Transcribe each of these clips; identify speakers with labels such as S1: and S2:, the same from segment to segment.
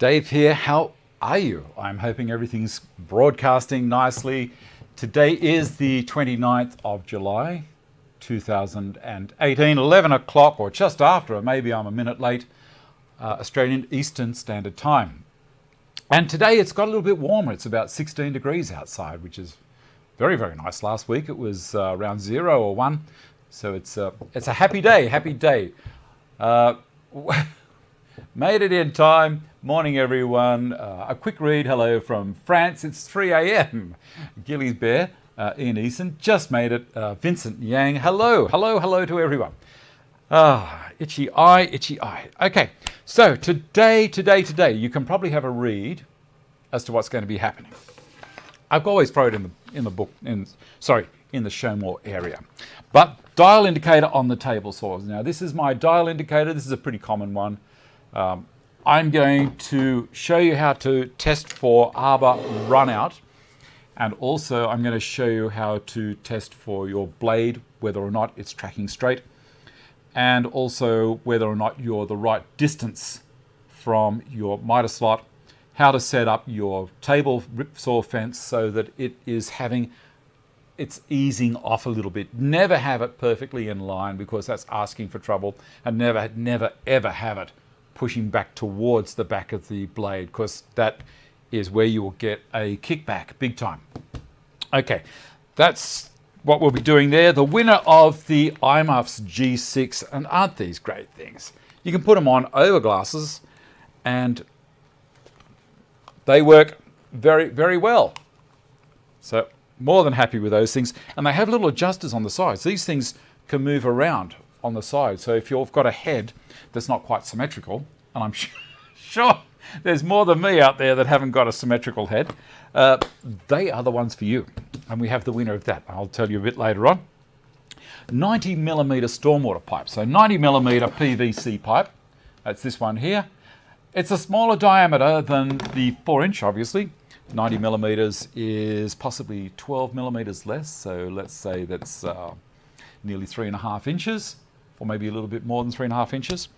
S1: Dave here. How are you? I'm hoping everything's broadcasting nicely. Today is the 29th of July, 2018, 11 o'clock or just after, or maybe I'm a minute late, Australian Eastern Standard Time. And today it's got a little bit warmer. It's about 16 degrees outside, which is very, very nice. Last week it was around 0 or 1. So it's a happy day, Made it in time. Morning, everyone. A quick read. Hello from France. It's 3 a.m. Gilly's Bear, Ian Eason, just made it. Vincent Yang. Hello to everyone. Itchy eye. Okay, so today, you can probably have a read as to what's going to be happening. I've always thrown it in the book, in the show more area. But dial indicator on the table saws. Now this is my dial indicator. This is a pretty common one. I'm going to show you how to test for arbor runout, and also I'm going to show you how to test for your blade, whether or not it's tracking straight, and also whether or not you're the right distance from your miter slot, how to set up your table ripsaw fence so that it's easing off a little bit. Never have it perfectly in line because that's asking for trouble, and never ever have it pushing back towards the back of the blade, because that is where you will get a kickback big time. Okay, that's what we'll be doing there. The winner of the Eyemuffs G6, and aren't these great things? You can put them on over glasses and they work very, very well. So more than happy with those things. And they have little adjusters on the sides. These things can move around on the side. So if you've got a head that's not quite symmetrical, and I'm sure there's more than me out there that haven't got a symmetrical head, they are the ones for you. And we have the winner of that. I'll tell you a bit later on. 90 millimeter stormwater pipe. So 90 millimeter PVC pipe. That's this one here. It's a smaller diameter than the 4-inch, obviously. 90 millimeters is possibly 12 millimeters less. So let's say that's nearly 3.5 inches. Or maybe a little bit more than 3.5 inches.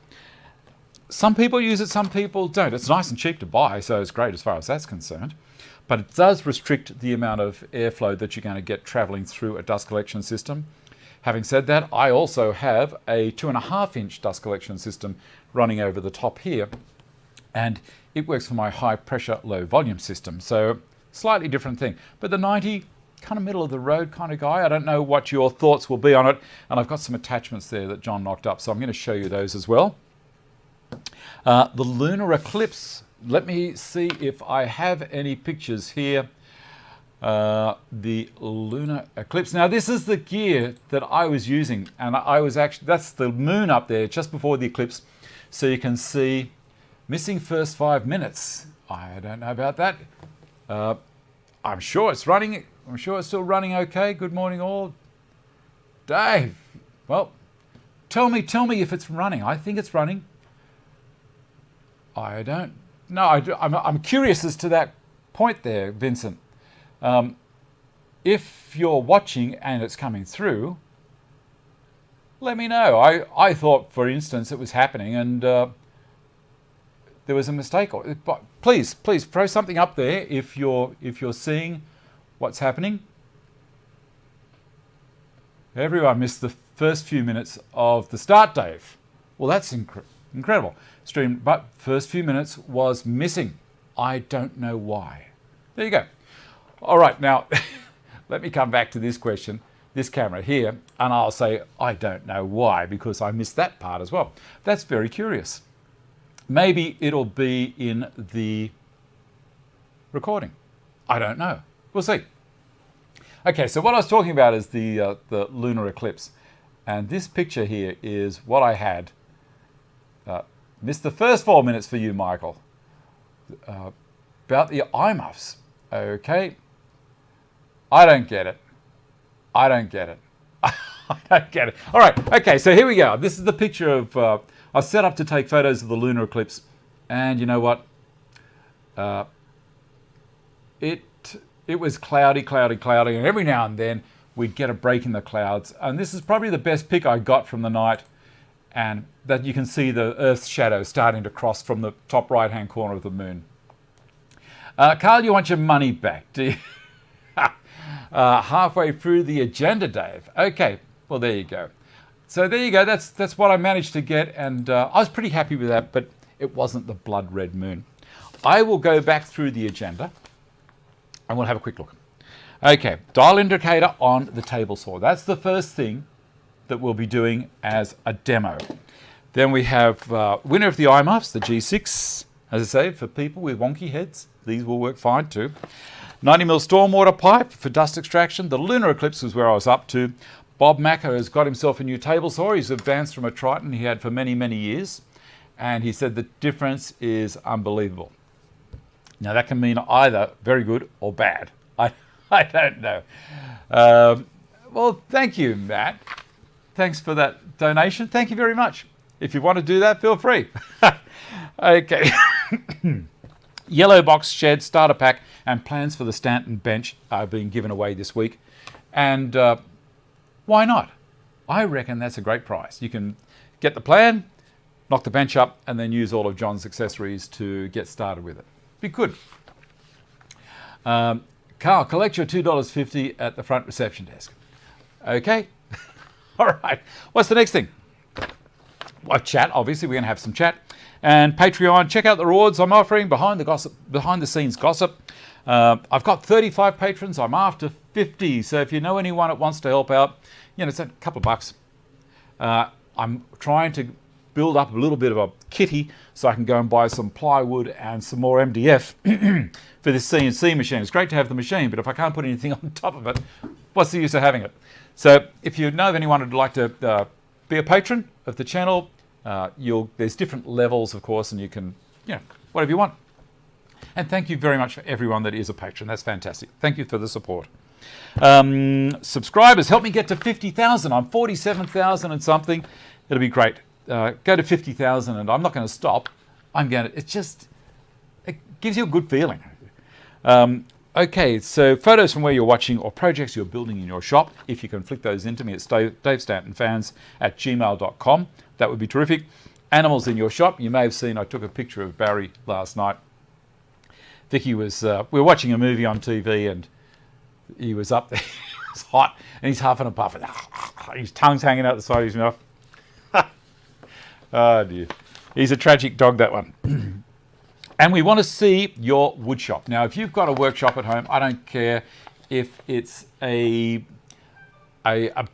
S1: Some people use it, some people don't. It's nice and cheap to buy, so it's great as far as that's concerned. But it does restrict the amount of airflow that you're going to get traveling through a dust collection system. Having said that, I also have a 2.5-inch dust collection system running over the top here, and it works for my high pressure, low volume system. So slightly different thing. But the 90, kind of middle of the road kind of guy. I don't know what your thoughts will be on it. And I've got some attachments there that John knocked up, so I'm going to show you those as well. The lunar eclipse. Let me see if I have any pictures here. The lunar eclipse. Now this is the gear that I was using, and that's the moon up there just before the eclipse. So you can see missing first 5 minutes. I don't know about that. I'm sure it's running. I'm sure it's still running okay. Good morning all. Dave, well, tell me if it's running. I think it's running. I don't know. I'm curious as to that point there, Vincent. If you're watching and it's coming through, let me know. I thought, for instance, it was happening and there was a mistake. But please throw something up there if you're seeing what's happening. Everyone missed the first few minutes of the start, Dave. Well, that's incredible. Stream, but first few minutes was missing. I don't know why. There you go. All right, now let me come back to this question, this camera here, and I'll say I don't know why, because I missed that part as well. That's very curious. Maybe it'll be in the recording. I don't know. We'll see. Okay, so what I was talking about is the lunar eclipse. And this picture here is what I had. Missed the first 4 minutes for you, Michael. About the Eyemuffs. Okay. I don't get it. I don't get it. All right. Okay, so here we go. This is the picture of... I was set up to take photos of the lunar eclipse. And you know what? It was cloudy. And every now and then we'd get a break in the clouds. And this is probably the best pic I got from the night. and that you can see the Earth's shadow starting to cross from the top right-hand corner of the moon. Carl, you want your money back, do you? Halfway through the agenda, Dave. Okay, well, there you go. So there you go. That's what I managed to get, and I was pretty happy with that, but it wasn't the blood red moon. I will go back through the agenda, and we'll have a quick look. Okay, dial indicator on the table saw. That's the first thing that we'll be doing as a demo. Then we have winner of the Eyemuffs, the G6, as I say, for people with wonky heads. These will work fine too. 90mm stormwater pipe for dust extraction. The Lunar eclipse was where I was up to. Bob Macca has got himself a new table saw. He's advanced from a Triton he had for many, many years. And he said the difference is unbelievable. Now that can mean either very good or bad. I don't know. Well, thank you, Matt. Thanks for that donation. Thank you very much. If you want to do that, feel free. Okay. Yellowbox shed starter pack and plans for the Stanton bench are being given away this week. And why not? I reckon that's a great price. You can get the plan, knock the bench up, and then use all of John's accessories to get started with it. Be good. Carl, collect your $2.50 at the front reception desk. Okay. All right. What's the next thing? Well, chat. Obviously, we're going to have some chat. And Patreon, check out the rewards I'm offering, behind the scenes gossip. I've got 35 patrons. I'm after 50. So if you know anyone that wants to help out, it's a couple of bucks. I'm trying to build up a little bit of a kitty so I can go and buy some plywood and some more MDF for this CNC machine. It's great to have the machine, but if I can't put anything on top of it, what's the use of having it? So if you know of anyone who'd like to be a patron of the channel, there's different levels, of course, and you can, whatever you want. And thank you very much for everyone that is a patron. That's fantastic. Thank you for the support. Subscribers, help me get to 50,000. I'm 47,000 and something. It'll be great. Go to 50,000, and I'm not going to stop. It gives you a good feeling. Okay, so photos from where you're watching or projects you're building in your shop, if you can flick those into me, it's davestantonfans@gmail.com. That would be terrific. Animals in your shop. You may have seen I took a picture of Barry last night. Vicky was, we were watching a movie on TV, and he was up there. It was hot, and he's huffing and puffing. His tongue's hanging out the side of his mouth. Oh dear. He's a tragic dog, that one. And we want to see your wood shop. Now, if you've got a workshop at home, I don't care if it's a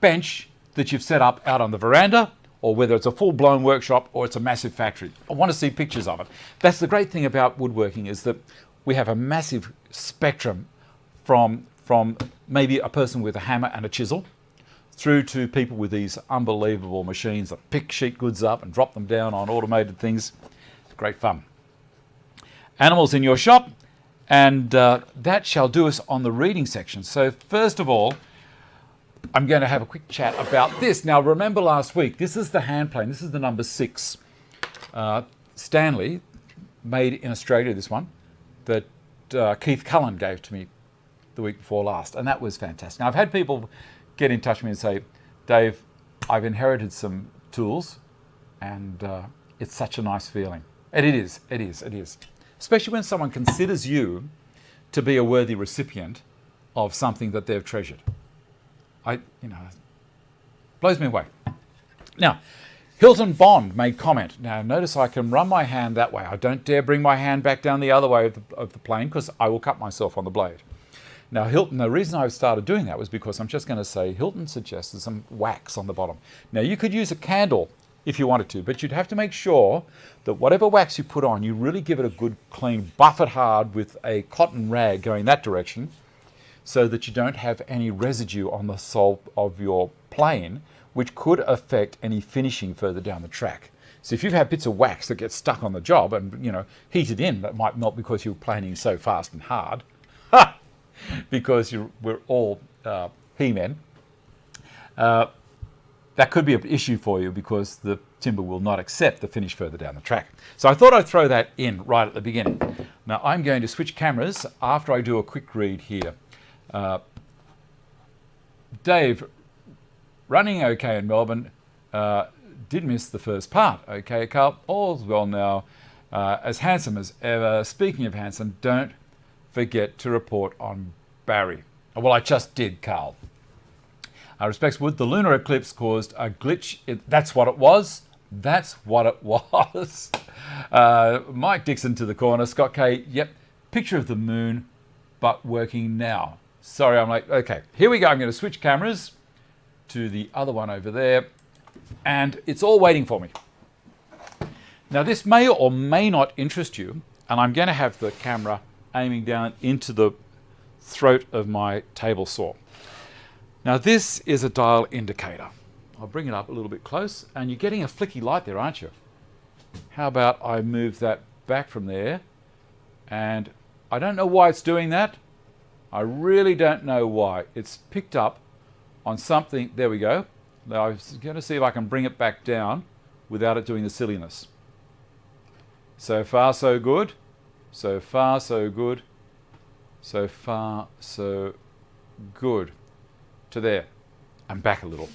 S1: bench that you've set up out on the veranda, or whether it's a full-blown workshop or it's a massive factory. I want to see pictures of it. That's the great thing about woodworking, is that we have a massive spectrum from maybe a person with a hammer and a chisel through to people with these unbelievable machines that pick sheet goods up and drop them down on automated things. It's great fun. Animals in your shop, and that shall do us on the reading section. So first of all, I'm going to have a quick chat about this. Now, remember last week, this is the hand plane. This is the number 6. Stanley, made in Australia, this one, that Keith Cullen gave to me the week before last, and that was fantastic. Now, I've had people get in touch with me and say, Dave, I've inherited some tools, and it's such a nice feeling. And it is. Especially when someone considers you to be a worthy recipient of something that they've treasured. Blows me away. Now, Hilton Bond made comment. Now, notice I can run my hand that way. I don't dare bring my hand back down the other way of the plane, because I will cut myself on the blade. Now, Hilton, the reason I started doing that was because I'm just going to say Hilton suggested some wax on the bottom. Now, you could use a candle if you wanted to, but you'd have to make sure that whatever wax you put on, you really give it a good clean, buff it hard with a cotton rag going that direction, so that you don't have any residue on the sole of your plane, which could affect any finishing further down the track. So if you've had bits of wax that get stuck on the job and, heated in, that might melt because you're planing so fast and hard, because we're all He-men, that could be an issue for you, because the timber will not accept the finish further down the track. So I thought I'd throw that in right at the beginning. Now I'm going to switch cameras after I do a quick read here. Dave, running okay in Melbourne. did miss the first part. Okay, Carl, all's well now. As handsome as ever. Speaking of handsome, don't forget to report on Barry. Well, I just did, Carl. Respects Wood, the lunar eclipse caused a glitch. That's what it was. That's what it was. Mike Dixon to the corner. Scott K, yep. Picture of the moon, but working now. Sorry, I'm like, okay, here we go. I'm going to switch cameras to the other one over there. And it's all waiting for me. Now, this may or may not interest you. And I'm going to have the camera aiming down into the throat of my table saw. Now, this is a dial indicator. I'll bring it up a little bit close. And you're getting a flicky light there, aren't you? How about I move that back from there? And I don't know why it's doing that. I really don't know why. It's picked up on something. There we go. Now, I was going to see if I can bring it back down without it doing the silliness. So far, so good. So far, so good. So far, so good. To there. And back a little.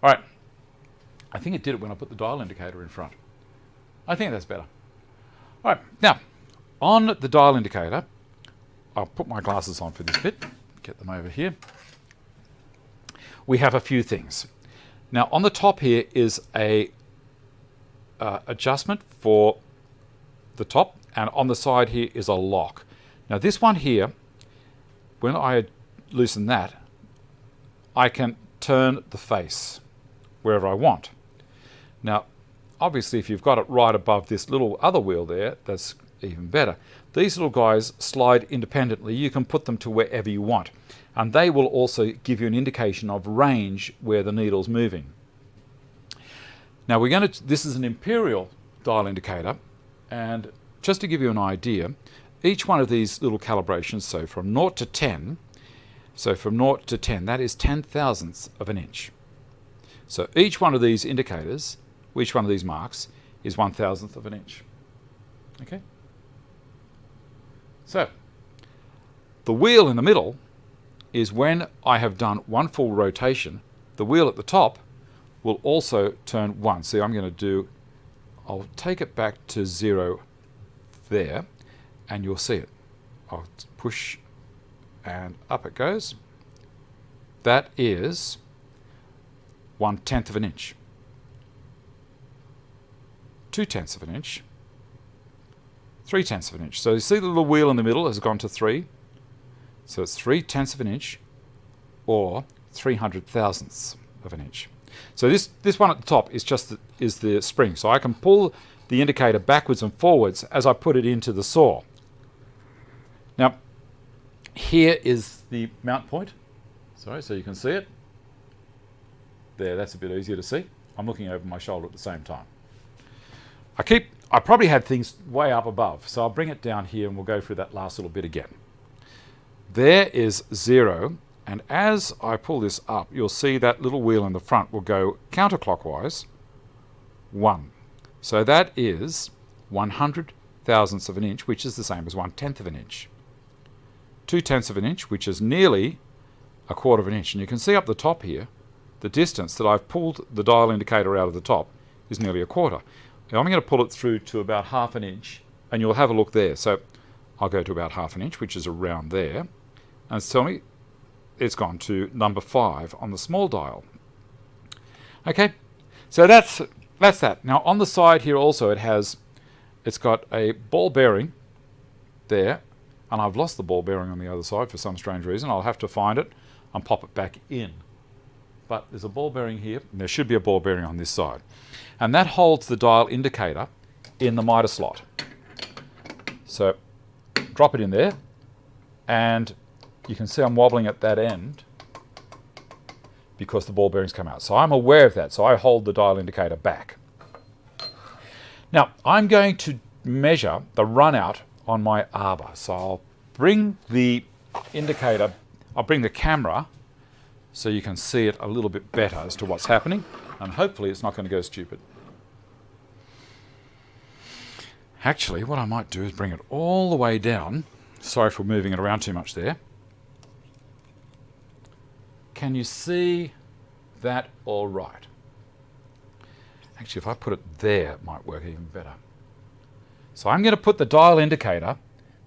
S1: All right. I think it did it when I put the dial indicator in front. I think that's better. All right. Now, on the dial indicator, I'll put my glasses on for this bit. Get them over here. We have a few things. Now, on the top here is a adjustment for the top, and on the side here is a lock. Now, this one here, when I loosen that, I can turn the face wherever I want. Now, obviously, if you've got it right above this little other wheel there, that's even better. These little guys slide independently. You can put them to wherever you want. And they will also give you an indication of range where the needle's moving. Now, this is an imperial dial indicator. And just to give you an idea, each one of these little calibrations, so from 0 to 10, that is 10,000ths of an inch. So each one of these indicators, each one of these marks, is 1,000th of an inch. Okay? So, the wheel in the middle is when I have done one full rotation, the wheel at the top will also turn one. See, I'll take it back to 0 there, and you'll see it. I'll push, and up it goes. That is 1/10 of an inch. 2/10 of an inch. 3/10 of an inch. So you see the little wheel in the middle has gone to 3. So it's 3/10 of an inch or 300,000ths of an inch. So this one at the top is just the spring. So I can pull the indicator backwards and forwards as I put it into the saw. Now, here is the mount point. Sorry, so you can see it. There, that's a bit easier to see. I'm looking over my shoulder at the same time. I probably had things way up above, so I'll bring it down here and we'll go through that last little bit again. There is 0, and as I pull this up, you'll see that little wheel in the front will go counterclockwise, 1. So that is 100,000ths of an inch, which is the same as 1/10 of an inch. 2/10 of an inch, which is nearly 1/4 of an inch. And you can see up the top here, the distance that I've pulled the dial indicator out of the top is nearly 1/4. Now I'm going to pull it through to about 1/2 an inch, and you'll have a look there. So I'll go to about 1/2 an inch, which is around there. And it's telling me it's gone to number 5 on the small dial. Okay, so that's that. Now on the side here also it's got a ball bearing there, and I've lost the ball bearing on the other side for some strange reason. I'll have to find it and pop it back in. But there's a ball bearing here, and there should be a ball bearing on this side. And that holds the dial indicator in the miter slot. So drop it in there, and you can see I'm wobbling at that end because the ball bearings come out. So I'm aware of that, so I hold the dial indicator back. Now, I'm going to measure the run out on my arbor. So I'll bring the camera so you can see it a little bit better as to what's happening, and hopefully it's not going to go stupid. Actually, what I might do is bring it all the way down. Sorry for moving it around too much there. Can you see that all right? Actually, if I put it there, it might work even better. So I'm going to put the dial indicator,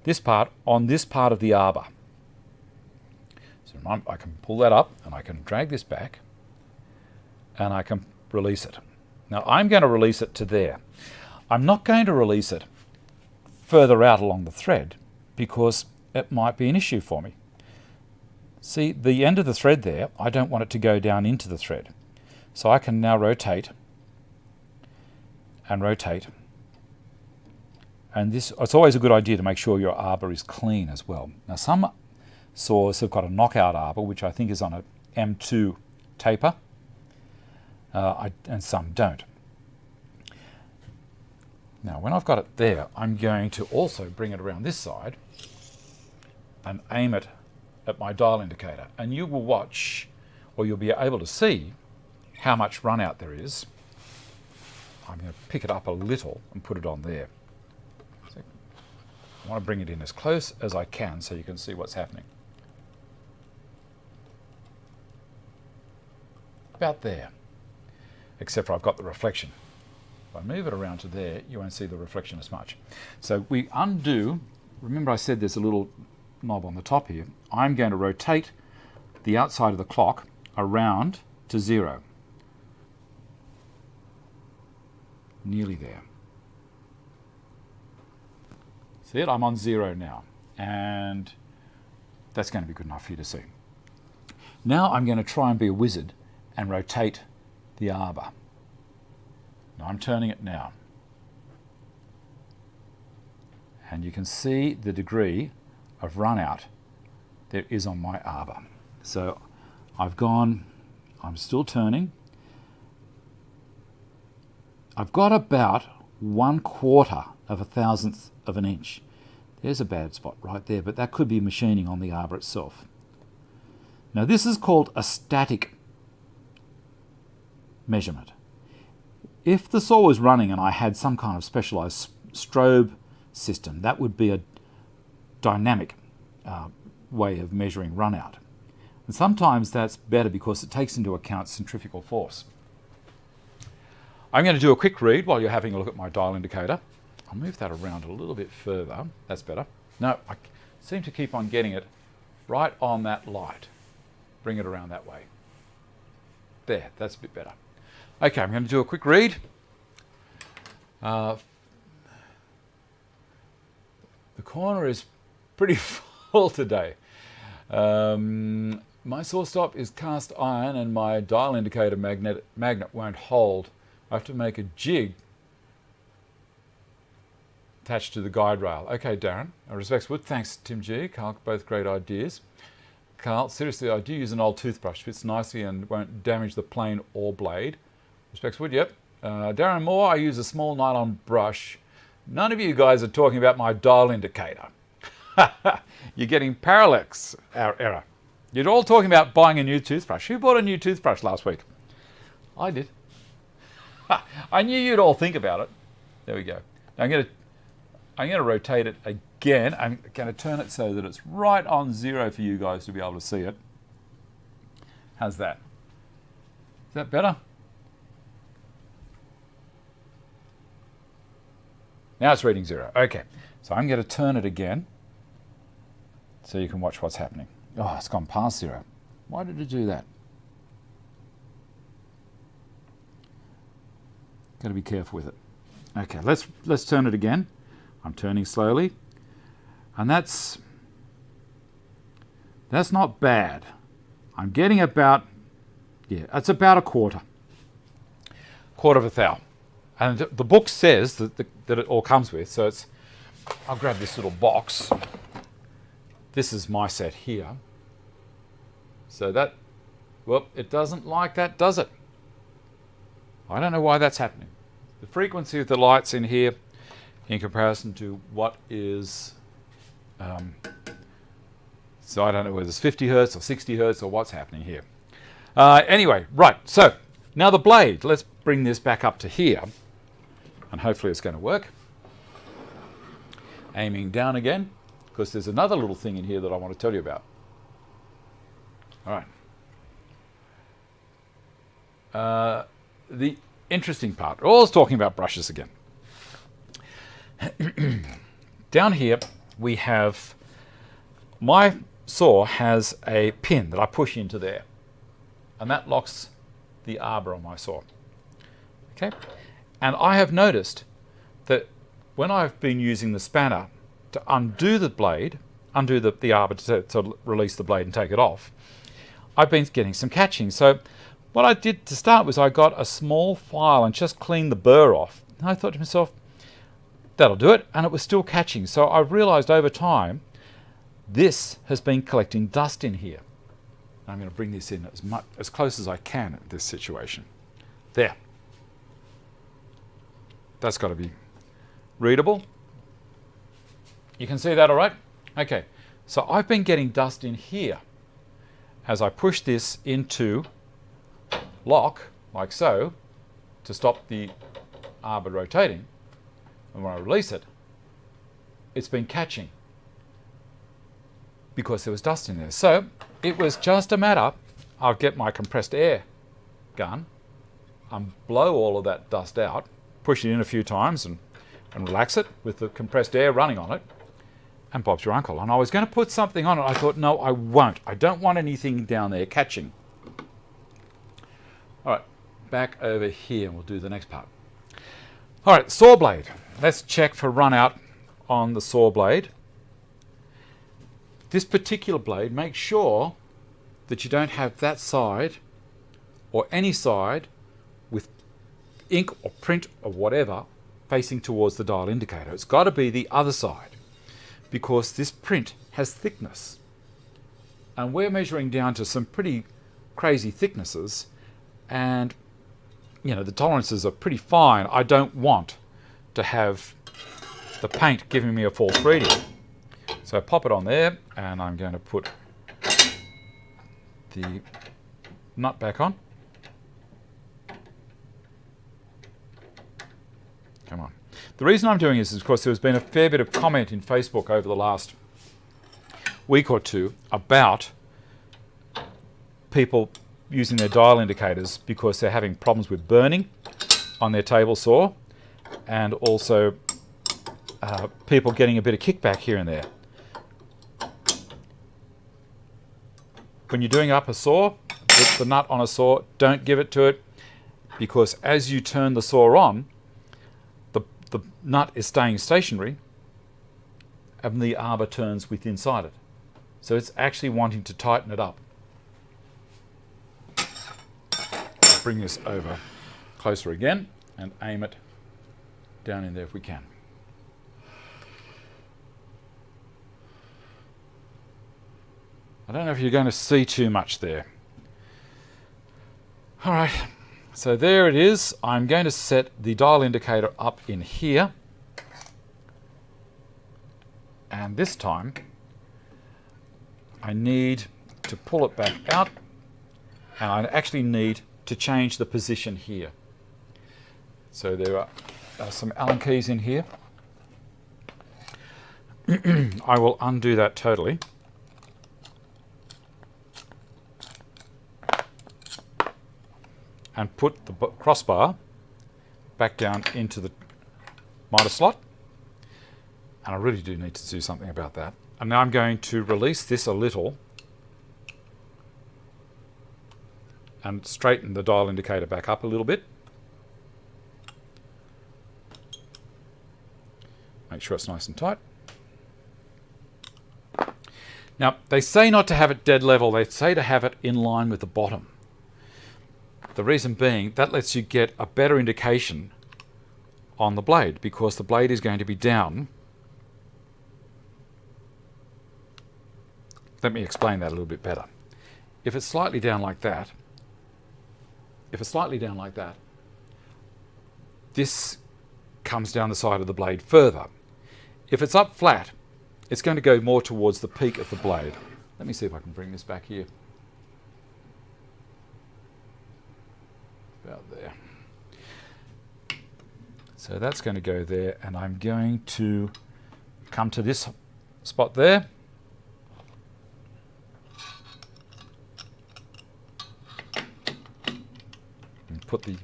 S1: this part, on this part of the arbor. So I can pull that up and I can drag this back and I can release it. Now I'm going to release it to there. I'm not going to release it further out along the thread because it might be an issue for me. See, the end of the thread there, I don't want it to go down into the thread. So I can now rotate and rotate. And this, it's always a good idea to make sure your arbor is clean as well. Now some saws have got a knockout arbor, which I think is on a M2 taper, and some don't. Now when I've got it there, I'm going to also bring it around this side and aim it at my dial indicator. And you will watch, or you'll be able to see how much run out there is. I'm going to pick it up a little and put it on there. So I want to bring it in as close as I can so you can see what's happening. About there, except for I've got the reflection. If I move it around to there, you won't see the reflection as much. So we undo, remember I said there's a little knob on the top here. I'm going to rotate the outside of the clock around to 0. Nearly there. See it? I'm on 0 now. And that's going to be good enough for you to see. Now I'm going to try and be a wizard and rotate the arbor. Now I'm turning it now. And you can see the degree of run out there is on my arbor. So I've gone, I'm still turning. I've got about 1/4 of a thousandth of an inch. There's a bad spot right there, but that could be machining on the arbor itself. Now this is called a static measurement. If the saw was running and I had some kind of specialized strobe system, that would be a dynamic way of measuring run out. And sometimes that's better because it takes into account centrifugal force. I'm going to do a quick read while you're having a look at my dial indicator. I'll move that around a little bit further. That's better. No, I seem to keep on getting it right on that light. Bring it around that way. There, that's a bit better. Okay, I'm going to do a quick read. The corner is pretty full today. My saw stop is cast iron and my dial indicator magnet won't hold. I have to make a jig attached to the guide rail. Okay, Darren. Respects Wood. Thanks, Tim G. Carl, both great ideas. Carl, seriously, I do use an old toothbrush. Fits nicely and won't damage the plane or blade. Respects Wood, yep. Darren Moore, I use a small nylon brush. None of you guys are talking about my dial indicator. You're getting parallax error. You're all talking about buying a new toothbrush. Who bought a new toothbrush last week? I did. I knew you'd all think about it. There we go. Now I'm going to rotate it again. I'm going to turn it so that it's right on 0 for you guys to be able to see it. How's that? Is that better? Now it's reading 0. Okay, so I'm going to turn it again so you can watch what's happening. Oh, it's gone past 0. Why did it do that? Got to be careful with it. Okay, let's turn it again. I'm turning slowly, and that's not bad. I'm getting about, yeah, it's about 1/4 of a thou. And the book says that it all comes with, so it's, I'll grab this little box. This is my set here. So that, well, it doesn't like that, does it? I don't know why that's happening. The frequency of the lights in here in comparison to what is, so I don't know whether it's 50 hertz or 60 hertz or what's happening here. Anyway, right, so now the blade, let's bring this back up to here and hopefully it's going to work. Aiming down again, because there's another little thing in here that I want to tell you about. All right. interesting part. We're always talking about brushes again. Down here we have, my saw has a pin that I push into there, and that locks the arbor on my saw. Okay, and I have noticed that when I've been using the spanner to undo the blade, undo the arbor to release the blade and take it off, I've been getting some catching. So what I did to start was I got a small file and just cleaned the burr off. And I thought to myself, that'll do it, and it was still catching. So I realized over time, this has been collecting dust in here. I'm going to bring this in as close as I can at this situation. There. That's got to be readable. You can see that all right? Okay, so I've been getting dust in here as I push this into lock, like so, to stop the arbor rotating. And when I release it, it's been catching because there was dust in there. So it was just a matter, I'll get my compressed air gun and blow all of that dust out, push it in a few times and relax it with the compressed air running on it, and Bob's your uncle. And I was going to put something on it. I thought, no, I won't. I don't want anything down there catching. All right, back over here, and we'll do the next part. All right, saw blade. Let's check for run out on the saw blade. This particular blade, make sure that you don't have that side or any side with ink or print or whatever facing towards the dial indicator. It's got to be the other side, because this print has thickness. And we're measuring down to some pretty crazy thicknesses, and you know, the tolerances are pretty fine. I don't want to have the paint giving me a false reading. So I pop it on there, and I'm going to put the nut back on. Come on. The reason I'm doing this is because there's been a fair bit of comment in Facebook over the last week or two about people using their dial indicators because they're having problems with burning on their table saw, and also people getting a bit of kickback here and there. When you're doing up a saw, with the nut on a saw, don't give it to it, because as you turn the saw on, the nut is staying stationary and the arbor turns with inside it. So it's actually wanting to tighten it up. Bring this over closer again and aim it down in there if we can. I don't know if you're going to see too much there. All right, so there it is. I'm going to set the dial indicator up in here. And this time, I need to pull it back out, and I actually need to change the position here. So there are some Allen keys in here. I will undo that totally. And put the crossbar back down into the miter slot. And I really do need to do something about that. And now I'm going to release this a little and straighten the dial indicator back up a little bit. Make sure it's nice and tight. Now, they say not to have it dead level. They say to have it in line with the bottom. The reason being, that lets you get a better indication on the blade, because the blade is going to be down. Let me explain that a little bit better. If it's slightly down like that, this comes down the side of the blade further. If it's up flat, it's going to go more towards the peak of the blade. Let me see if I can bring this back here. About there. So that's going to go there, and I'm going to come to this spot there. And put the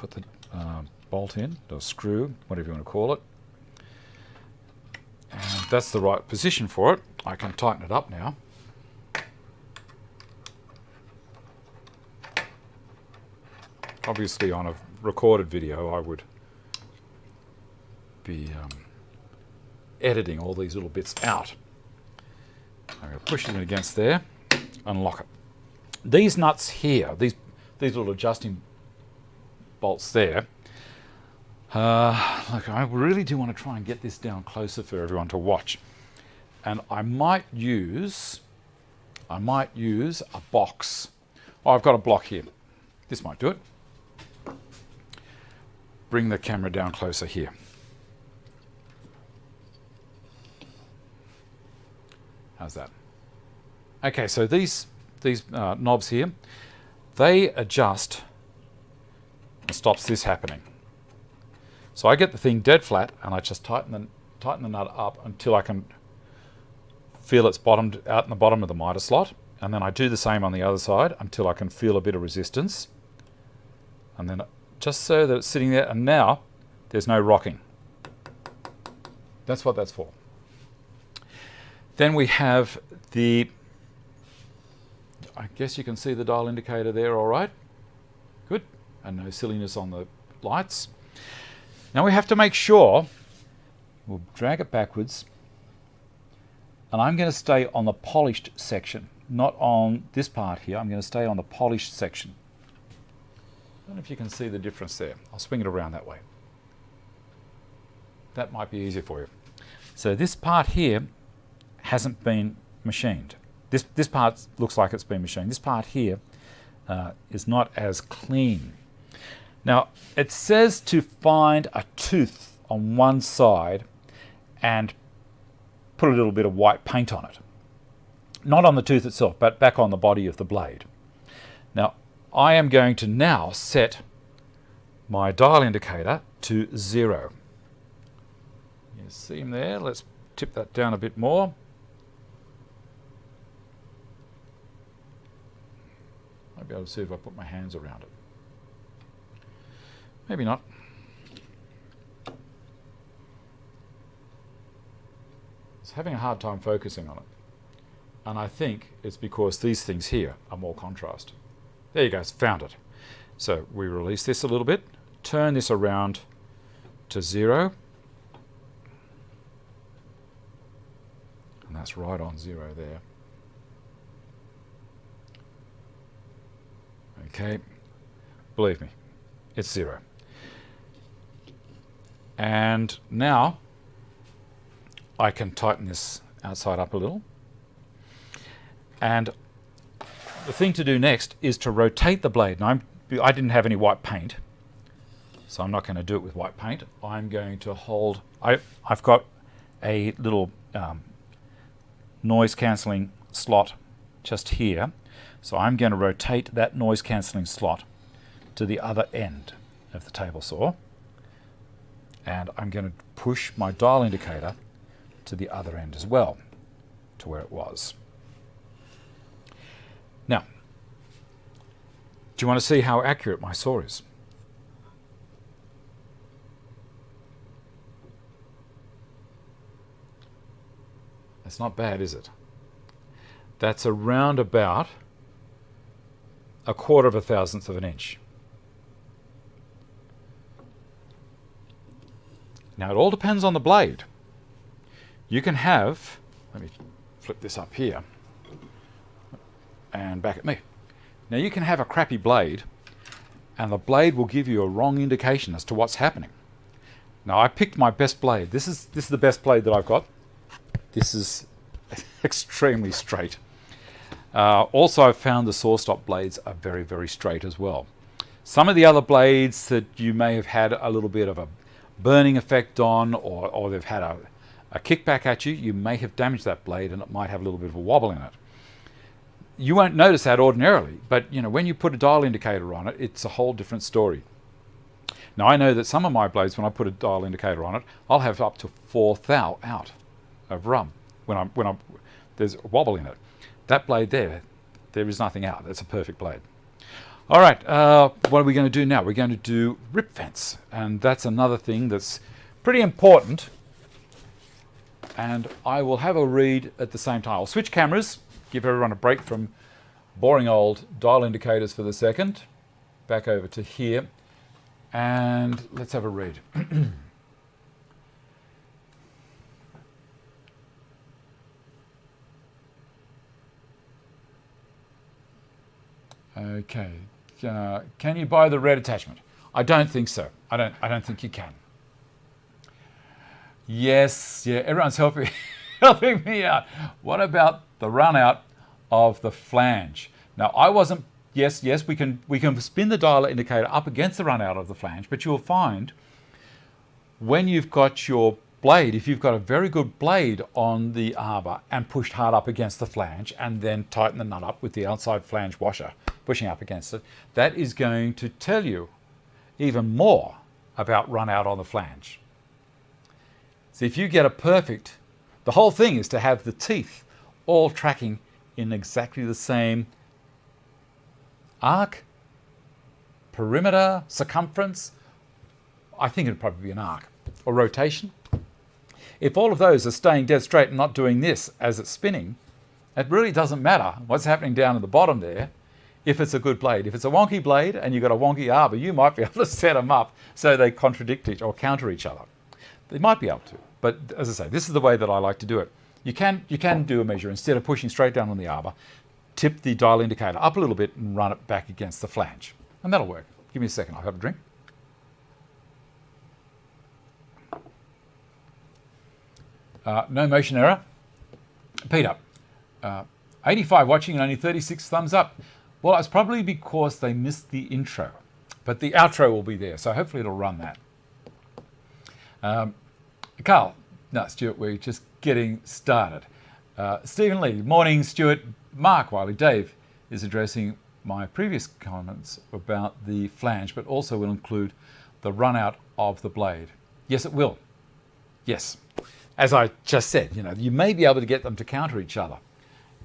S1: put the bolt in, or screw, whatever you want to call it. And that's the right position for it. I can tighten it up now. Obviously on a recorded video I would be editing all these little bits out. I'm going to push it in against there, unlock it. These nuts here, these little adjusting bolts there, look, I really do want to try and get this down closer for everyone to watch. And I might use a box. Oh, I've got a block here. This might do it. Bring the camera down closer here. How's that? Okay, so these knobs here, they adjust and stops this happening. So I get the thing dead flat and I just tighten the nut up until I can feel it's bottomed out in the bottom of the miter slot, and then I do the same on the other side until I can feel a bit of resistance, and then just so that it's sitting there, and now there's no rocking. That's what that's for. Then we have the, I guess you can see the dial indicator there all right. Good. And no silliness on the lights. Now we have to make sure, we'll drag it backwards, and I'm going to stay on the polished section, not on this part here. I'm going to stay on the polished section. I don't know if you can see the difference there. I'll swing it around that way. That might be easier for you. So this part here hasn't been machined. This part looks like it's been machined. This part here is not as clean. Now, it says to find a tooth on one side and put a little bit of white paint on it. Not on the tooth itself, but back on the body of the blade. Now, I am going to now set my dial indicator to 0. You see him there? Let's tip that down a bit more. I'll be able to see if I put my hands around it. Maybe not. It's having a hard time focusing on it. And I think it's because these things here are more contrast. There you go, it's found it. So we release this a little bit, turn this around to 0. And that's right on 0 there. Okay, believe me, it's 0. And now I can tighten this outside up a little. And the thing to do next is to rotate the blade. Now I didn't have any white paint, so I'm not going to do it with white paint. I'm going to hold, I've got a little noise cancelling slot just here. So I'm going to rotate that noise cancelling slot to the other end of the table saw. And I'm going to push my dial indicator to the other end as well, to where it was. Now, do you want to see how accurate my saw is? That's not bad, is it? That's around about 1/4 of a thousandth of an inch. Now it all depends on the blade. You can have, let me flip this up here and back at me. Now you can have a crappy blade and the blade will give you a wrong indication as to what's happening. Now I picked my best blade. This is the best blade that I've got. This is extremely straight. Also, I've found the saw stop blades are very, very straight as well. Some of the other blades that you may have had a little bit of a burning effect on, or they've had a kickback at you, you may have damaged that blade and it might have a little bit of a wobble in it. You won't notice that ordinarily, but you know, when you put a dial indicator on it, it's a whole different story. Now I know that some of my blades, when I put a dial indicator on it, I'll have up to 4 thou out of rum when there's a wobble in it. That blade there is nothing out. It's a perfect blade. All right, what are we going to do now? We're going to do rip fence, and that's another thing that's pretty important. And I will have a read at the same time. I'll switch cameras, give everyone a break from boring old dial indicators for the second. Back over to here, and let's have a read. Okay, can you buy the red attachment? I don't think so. I don't think you can. Yes, yeah, everyone's helping me out. What about the run out of the flange? Now, I wasn't. Yes, we can spin the dial indicator up against the run out of the flange, but you'll find when you've got your blade, if you've got a very good blade on the arbor and pushed hard up against the flange, and then tighten the nut up with the outside flange washer pushing up against it, that is going to tell you even more about run out on the flange. So if you get a perfect, the whole thing is to have the teeth all tracking in exactly the same arc, perimeter, circumference. I think it'd probably be an arc or rotation. If all of those are staying dead straight and not doing this as it's spinning, it really doesn't matter what's happening down at the bottom there if it's a good blade. If it's a wonky blade and you've got a wonky arbor, you might be able to set them up so they contradict each or counter each other. They might be able to, but as I say, this is the way that I like to do it. You can do a measure. Instead of pushing straight down on the arbor, tip the dial indicator up a little bit and run it back against the flange. And that'll work. Give me a second, I'll have a drink. No motion error. Peter, 85 watching and only 36 thumbs up. Well, it's probably because they missed the intro, but the outro will be there, so hopefully it'll run that. Carl, no, Stuart, we're just getting started. Stephen Lee, morning, Stuart. Mark Wiley, Dave is addressing my previous comments about the flange, but also will include the run out of the blade. Yes, it will. Yes. As I just said, you may be able to get them to counter each other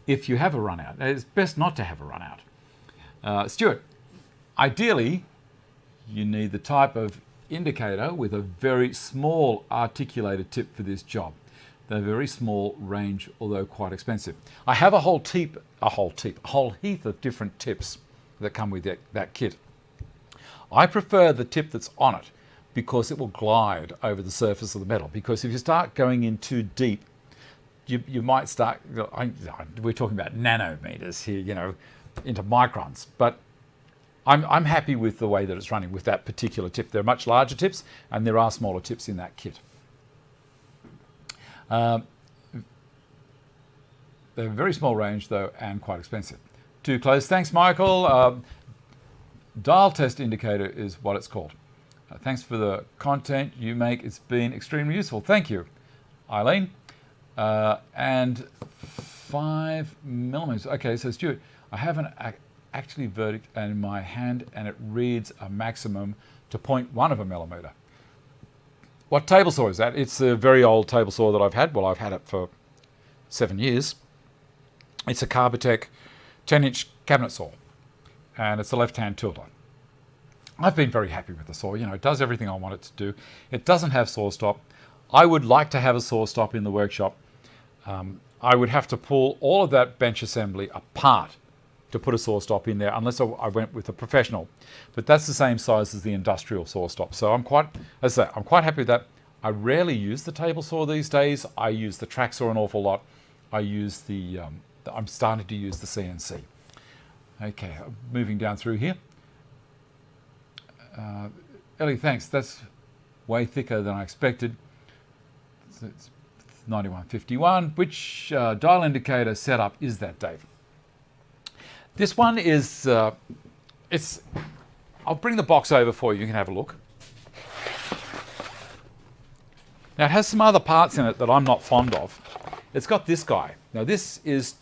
S1: if you have a run out. It's best not to have a run out. Stuart, ideally, you need the type of indicator with a very small articulated tip for this job. They're very small range, although quite expensive. I have a whole heap of different tips that come with that kit. I prefer the tip that's on it because it will glide over the surface of the metal. Because if you start going in too deep, you might start, we're talking about nanometers here, into microns. But I'm happy with the way that it's running with that particular tip. There are much larger tips and there are smaller tips in that kit. They're very small range though and quite expensive. Too close. Thanks, Michael. Dial test indicator is what it's called. Thanks for the content you make. It's been extremely useful. Thank you, Eileen. And 5 millimeters. Okay, so Stuart, I have an actually verdict in my hand and it reads a maximum to 0.1 of a millimeter. What table saw is that? It's a very old table saw that I've had. Well, I've had it for 7 years. It's a Carbotech 10-inch cabinet saw, and it's a left-hand tilter. I've been very happy with the saw. It does everything I want it to do. It doesn't have saw stop. I would like to have a saw stop in the workshop. I would have to pull all of that bench assembly apart to put a saw stop in there, unless I went with a professional. But that's the same size as the industrial saw stop. So I'm quite happy with that. I rarely use the table saw these days. I use the track saw an awful lot. I'm starting to use the CNC. Okay, moving down through here. Ellie, thanks. That's way thicker than I expected. It's 9151. Which dial indicator setup is that, Dave? This one is, I'll bring the box over for you. You can have a look. Now it has some other parts in it that I'm not fond of. It's got this guy. Now this is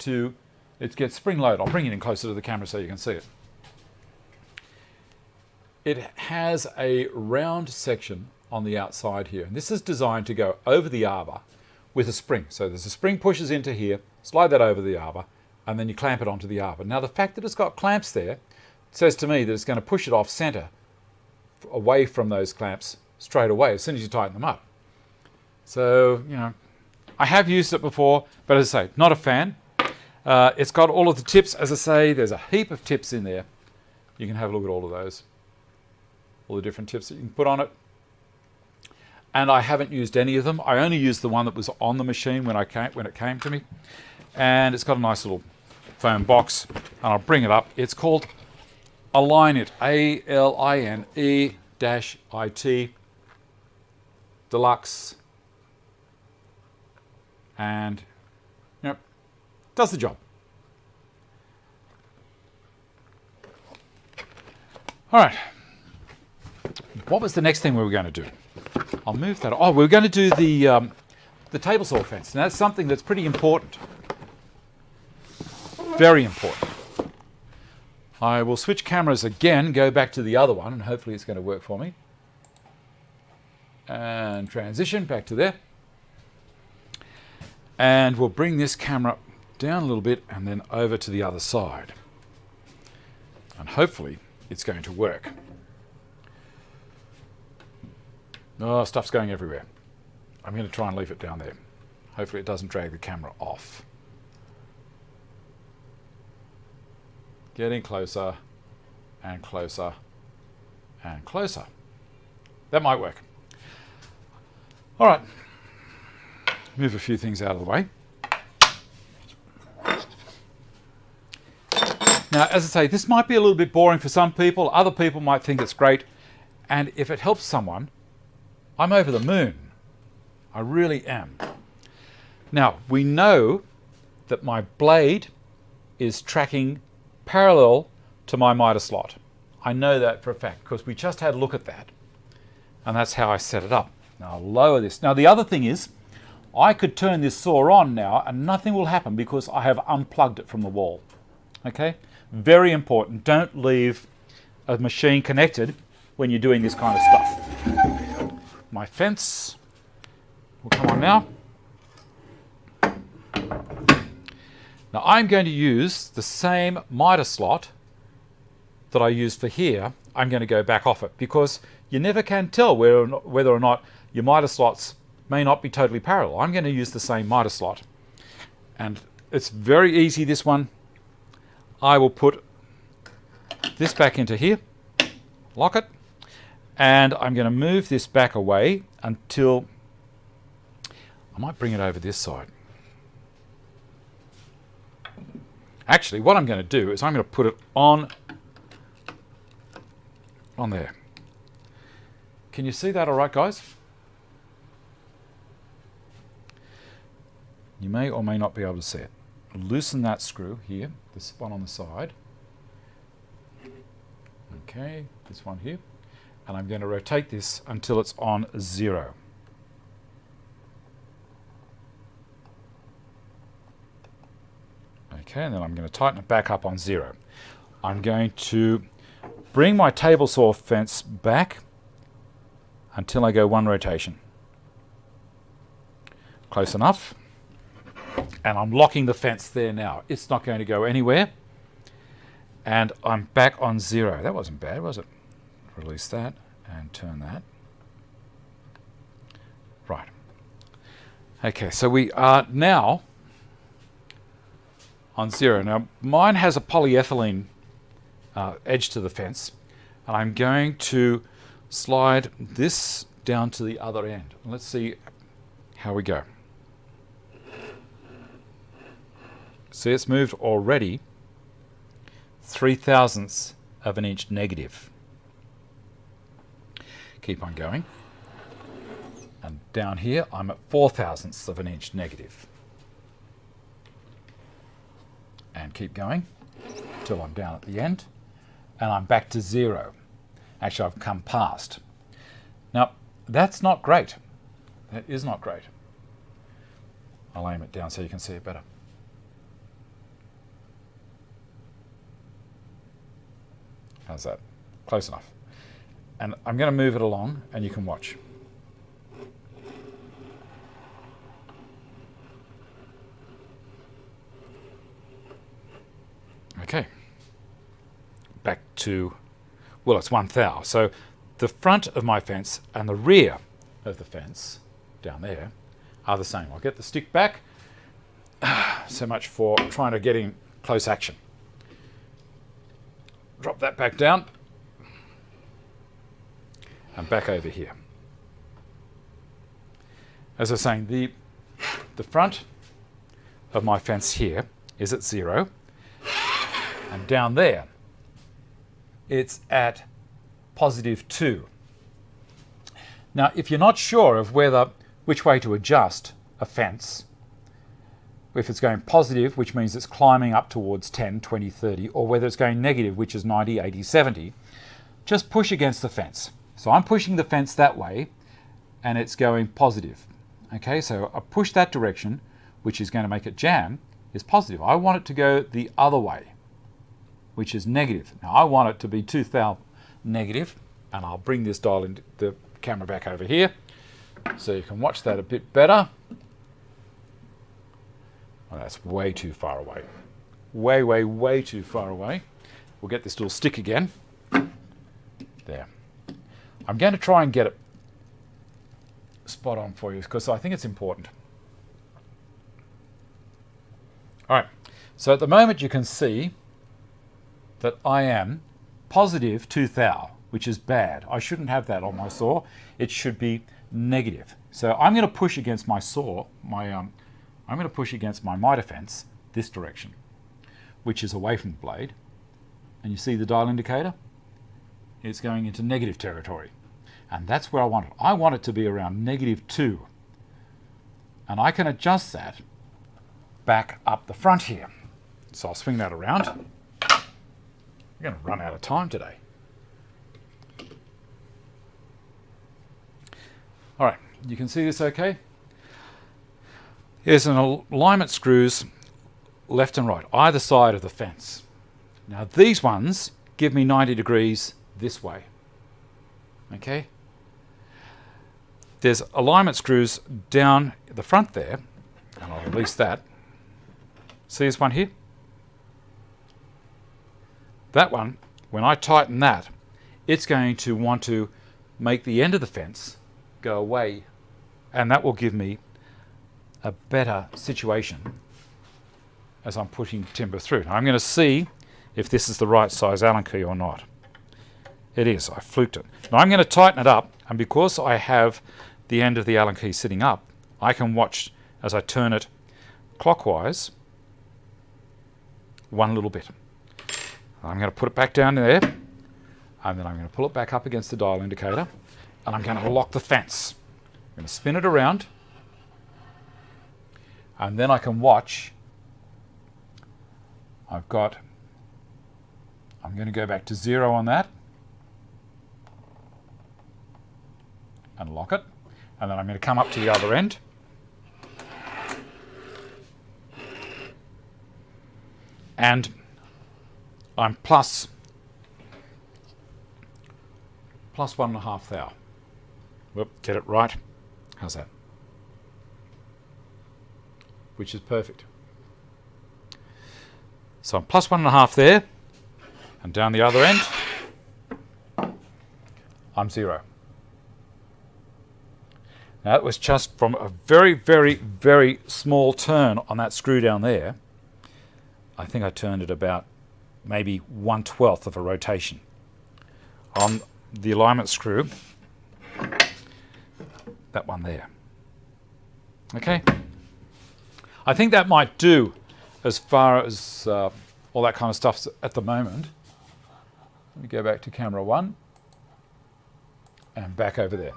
S1: it gets spring load. I'll bring it in closer to the camera so you can see it. It has a round section on the outside here. And this is designed to go over the arbor with a spring. So there's a spring pushes into here, slide that over the arbor, and then you clamp it onto the arbor. Now the fact that it's got clamps there says to me that it's going to push it off center, away from those clamps straight away as soon as you tighten them up. So, you know, I have used it before, but as I say, not a fan. It's got all of the tips. As I say, there's a heap of tips in there. You can have a look at all of those. All the different tips that you can put on it. And I haven't used any of them. I only used the one that was on the machine when it came to me. And it's got a nice little foam box. And I'll bring it up. It's called Aline-It. A-L-I-N-E-IT. Deluxe. And, you know, does the job. All right. What was the next thing we were going to do? I'll move that. Oh, we were going to do the table saw fence. And that's something that's pretty important. Very important. I will switch cameras again, go back to the other one, and hopefully it's going to work for me. And transition back to there. And we'll bring this camera down a little bit and then over to the other side. And hopefully it's going to work. Oh, stuff's going everywhere. I'm going to try and leave it down there. Hopefully it doesn't drag the camera off. Getting closer and closer and closer. That might work. All right. Move a few things out of the way. Now, as I say, this might be a little bit boring for some people. Other people might think it's great. And if it helps someone, I'm over the moon. I really am. Now, we know that my blade is tracking parallel to my miter slot. I know that for a fact because we just had a look at that. And that's how I set it up. Now, I'll lower this. Now, the other thing is, I could turn this saw on now and nothing will happen because I have unplugged it from the wall. Okay? Very important. Don't leave a machine connected when you're doing this kind of stuff. My fence will come on now. Now I'm going to use the same miter slot that I used for here. I'm going to go back off it because you never can tell whether or not your miter slots may not be totally parallel. I'm going to use the same miter slot. And it's very easy, this one. I will put this back into here, lock it, and I'm going to move this back away until, I might bring it over this side. Actually, what I'm going to do is I'm going to put it on there. Can you see that all right, guys? You may or may not be able to see it. Loosen that screw here, this one on the side. Okay, this one here. And I'm going to rotate this until it's on 0. Okay, and then I'm going to tighten it back up on 0. I'm going to bring my table saw fence back until I go 1 rotation. Close enough. And I'm locking the fence there now. It's not going to go anywhere. And I'm back on 0. That wasn't bad, was it? Release that and turn that. Right. Okay, so we are now on 0. Now, mine has a polyethylene edge to the fence. And I'm going to slide this down to the other end. Let's see how we go. See, it's moved already 0.03 of an inch negative. Keep on going. And down here, I'm at 0.04 of an inch negative. And keep going till I'm down at the end. And I'm back to 0. Actually, I've come past. Now, that's not great. That is not great. I'll aim it down so you can see it better. How's that? Close enough. And I'm going to move it along and you can watch. Okay. back to, well, it's 1 thou. So the front of my fence and the rear of the fence down there are the same. I'll get the stick back. So much for trying to get in close action. Drop that back down. And back over here. As I was saying, the front of my fence here is at 0. And down there, it's at +2. Now, if you're not sure of which way to adjust a fence, if it's going positive, which means it's climbing up towards 10, 20, 30, or whether it's going negative, which is 90, 80, 70, just push against the fence. So I'm pushing the fence that way, and it's going positive. Okay, so I push that direction, which is going to make it jam, is positive. I want it to go the other way, which is negative. Now I want it to be 2 thou negative, and I'll bring this dial in the camera back over here so you can watch that a bit better. Oh, that's way too far away. Way, way, way too far away. We'll get this little stick again. There. I'm going to try and get it spot on for you because I think it's important. All right. So at the moment you can see that I am +2 thou, which is bad. I shouldn't have that on my saw. It should be negative. So I'm going to push against my saw, I'm going to push against my miter fence this direction, which is away from the blade. And you see the dial indicator? It's going into negative territory. And that's where I want it. I want it to be around -2. And I can adjust that back up the front here. So I'll swing that around. I'm going to run out of time today. All right, you can see this okay? There's an alignment screws left and right, either side of the fence. Now these ones give me 90 degrees this way. Okay? There's alignment screws down the front there, and I'll release that. See this one here? That one, when I tighten that, it's going to want to make the end of the fence go away, and that will give me a better situation as I'm putting timber through. Now I'm going to see if this is the right size Allen key or not. It is. I fluked it. Now I'm going to tighten it up, and because I have the end of the Allen key sitting up, I can watch as I turn it clockwise one little bit. I'm going to put it back down there, and then I'm going to pull it back up against the dial indicator, and I'm going to lock the fence. I'm going to spin it around, and then I can watch. I'm going to go back to 0 on that and lock it, and then I'm going to come up to the other end and I'm plus 1.5 thou. Whoop, get it right. How's that? Which is perfect. So I'm plus 1.5 there, and down the other end, I'm 0. Now that was just from a very, very, very small turn on that screw down there. I think I turned it about maybe 1/12 of a rotation. On the alignment screw, that one there. Okay? I think that might do as far as all that kind of stuff at the moment. Let me go back to camera 1 and back over there.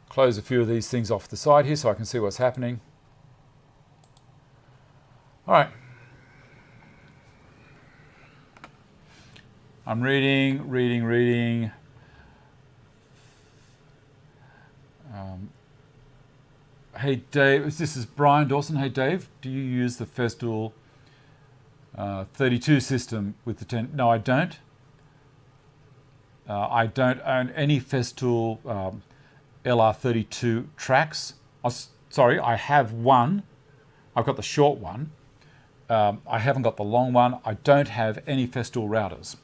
S1: Close a few of these things off the side here so I can see what's happening. All right. I'm reading. Hey Dave, this is Brian Dawson. Hey Dave, do you use the Festool 32 system with the 10? No, I don't. I don't own any Festool LR32 tracks. Sorry, I have one. I've got the short one. I haven't got the long one. I don't have any Festool routers.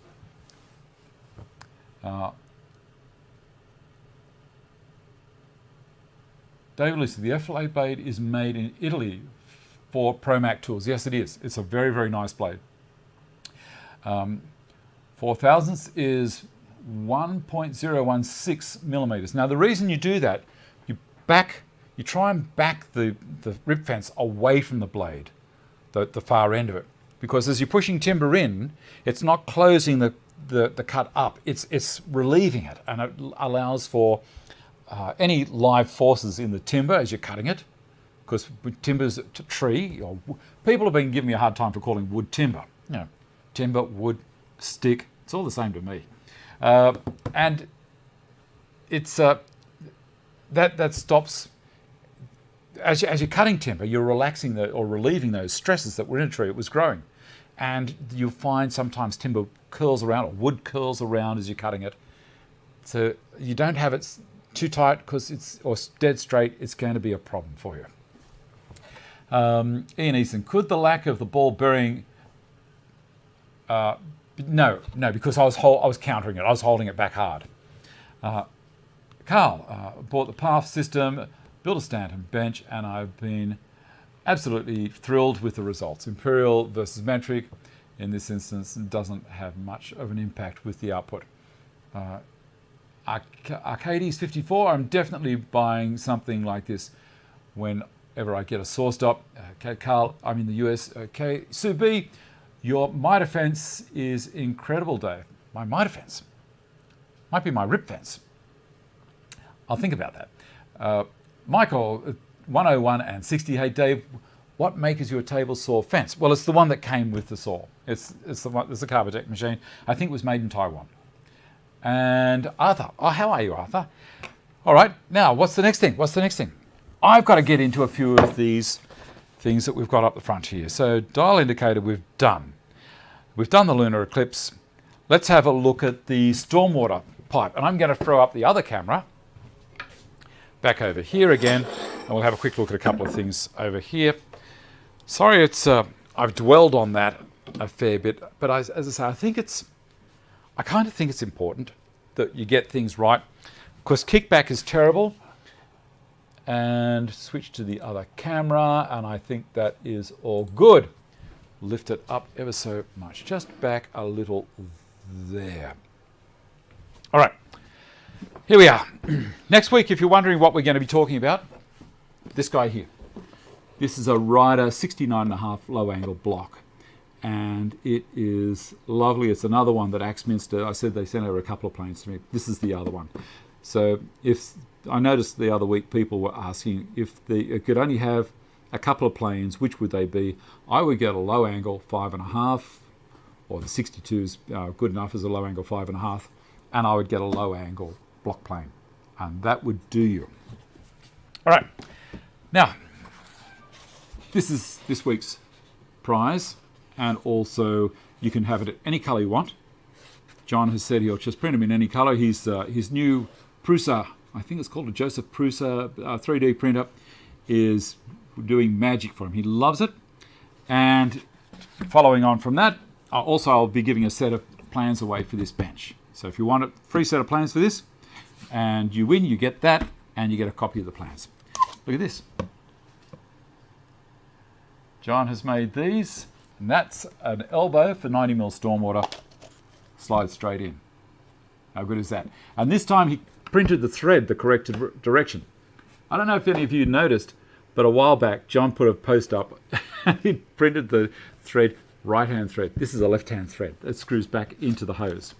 S1: David Lucy, the FLA blade is made in Italy for ProMac tools. Yes, it is. It's a very, very nice blade. 4 thousandths is 1.016 millimeters. Now, the reason you do that, you try and back the rib fence away from the blade, the far end of it, because as you're pushing timber in, it's not closing the cut up. It's relieving it, and it allows for any live forces in the timber as you're cutting it, because timber's a tree. People have been giving me a hard time for calling wood timber. You know, timber, wood, stick, it's all the same to me. And it's that stops, as you're cutting timber, you're relaxing or relieving those stresses that were in a tree. It was growing. And you'll find sometimes timber curls around, or wood curls around as you're cutting it. So you don't have it too tight or dead straight, it's going to be a problem for you. Ian Easton, could the lack of the ball bearing... No, because I was countering it. I was holding it back hard. Carl bought the Path system, built a Stanton bench, and I've been absolutely thrilled with the results. Imperial versus metric, in this instance, doesn't have much of an impact with the output. Arcades 54, I'm definitely buying something like this whenever I get a saw stop. Okay, Carl, I'm in the US. Okay, Sue B, your miter fence is incredible, Dave. My miter fence might be my rip fence. I'll think about that. Michael, 101 and 60. Hey, Dave, what make is your table saw fence? Well, it's the one that came with the saw. It's the Carbotech machine. I think it was made in Taiwan. And Arthur, how are you, Arthur? All right, now what's the next thing? I've got to get into a few of these things that we've got up the front here. So dial indicator we've done. We've done the lunar eclipse. Let's have a look at the stormwater pipe. And I'm going to throw up the other camera back over here again, and we'll have a quick look at a couple of things over here. Sorry, I've dwelled on that a fair bit, but as I say, I kind of think it's important that you get things right, because kickback is terrible. And switch to the other camera, and I think that is all good. Lift it up ever so much, just back a little there. All right, here we are. Next week, if you're wondering what we're going to be talking about, this guy here. This is a Ryder 69.5 low angle block, and it is lovely. It's another one that Axminster, I said they sent over a couple of planes to me. This is the other one. So if I noticed the other week people were asking if it could only have a couple of planes, which would they be? I would get a low angle 5.5, or the 62 is good enough as a low angle 5.5, and I would get a low angle block plane, and that would do you. All right, now this is this week's prize, and also you can have it at any color you want. John has said he'll just print them in any color. His new Prusa, I think it's called a Joseph Prusa 3D printer, is doing magic for him. He loves it. And following on from that, I'll be giving a set of plans away for this bench. So if you want a free set of plans for this, and you win, you get that, and you get a copy of the plans. Look at this. John has made these, and that's an elbow for 90mm stormwater. Slides straight in. How good is that? And this time he printed the thread the correct direction. I don't know if any of you noticed, but a while back John put a post up and he printed the thread, right-hand thread. This is a left-hand thread that screws back into the hose.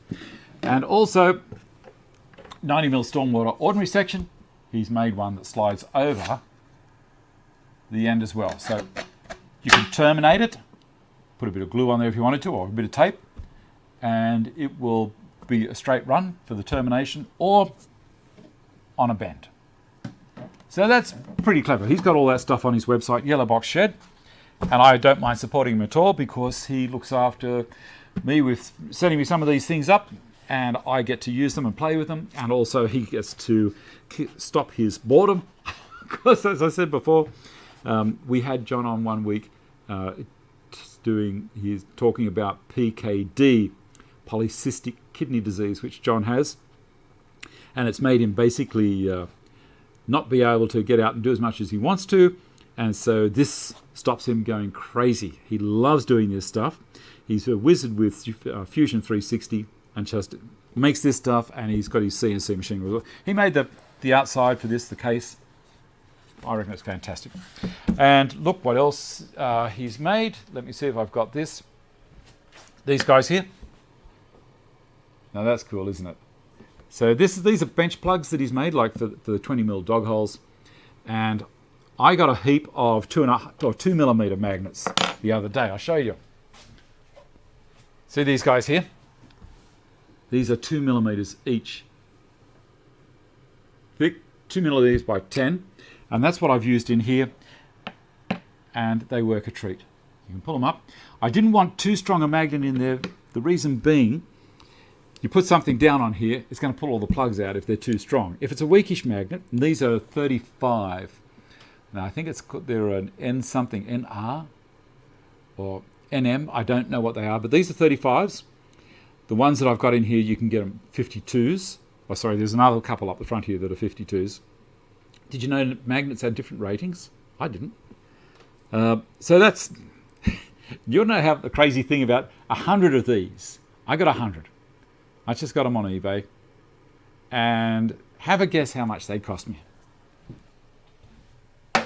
S1: And also 90mm stormwater ordinary section, he's made one that slides over the end as well. So you can terminate it, put a bit of glue on there if you wanted to, or a bit of tape, and it will be a straight run for the termination or on a bend. So that's pretty clever. He's got all that stuff on his website, Yellowbox Shed, and I don't mind supporting him at all because he looks after me with setting me some of these things up, and I get to use them and play with them, and also he gets to stop his boredom because, as I said before, we had John on one week he's talking about PKD, polycystic kidney disease, which John has. And it's made him basically not be able to get out and do as much as he wants to. And so this stops him going crazy. He loves doing this stuff. He's a wizard with Fusion 360 and just makes this stuff, and he's got his CNC machine. He made the outside for this, the case. I reckon it's fantastic. And look what else he's made. Let me see if I've got this. These guys here. Now that's cool, isn't it? So these are bench plugs that he's made, like for the 20mm dog holes. And I got a heap of 2mm magnets the other day. I'll show you. See these guys here? These are 2mm each. Thick, 2mm by 10. And that's what I've used in here. And they work a treat. You can pull them up. I didn't want too strong a magnet in there. The reason being, you put something down on here, it's going to pull all the plugs out if they're too strong. If it's a weakish magnet, and these are 35. Now I think they're an N something, NR or NM. I don't know what they are, but these are 35s. The ones that I've got in here, you can get them 52s. Oh, sorry, there's another couple up the front here that are 52s. Did you know that magnets had different ratings? I didn't. So that's, you'll know how the crazy thing about 100 of these. I got 100. I just got them on eBay. And have a guess how much they cost me. I'm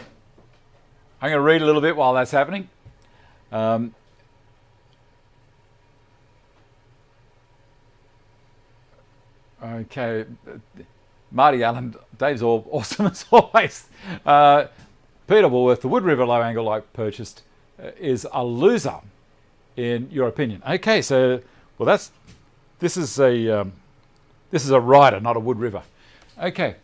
S1: going to read a little bit while that's happening. Okay, Marty Allen, Dave's awesome as always. Peter Woolworth, the Wood River low angle light purchased is a loser, in your opinion. Okay, so well this is a rider, not a Wood River. Okay,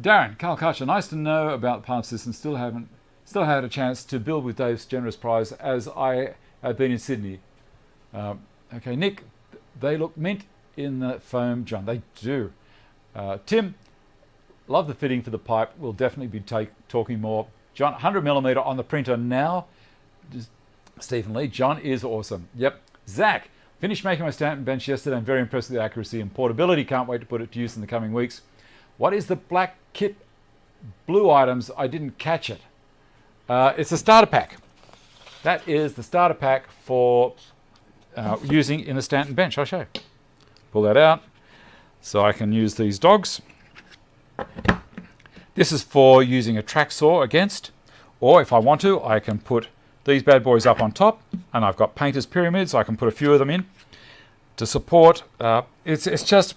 S1: Darren, Carl Kutcher, nice to know about the pump system. Still had a chance to build with Dave's generous prize as I have been in Sydney. Okay, Nick, they look mint in the foam, John. They do. Tim, love the fitting for the pipe. We'll definitely be talking more. John, 100mm on the printer now. Stephen Lee, John is awesome. Yep. Zach, finished making my Stanton bench yesterday. I'm very impressed with the accuracy and portability. Can't wait to put it to use in the coming weeks. What is the black kit blue items? I didn't catch it. It's a starter pack. That is the starter pack for using in the Stanton bench. I'll show you. Pull that out so I can use these dogs. This is for using a track saw against, or if I want to, I can put these bad boys up on top, and I've got painter's pyramids. I can put a few of them in to support. It's just,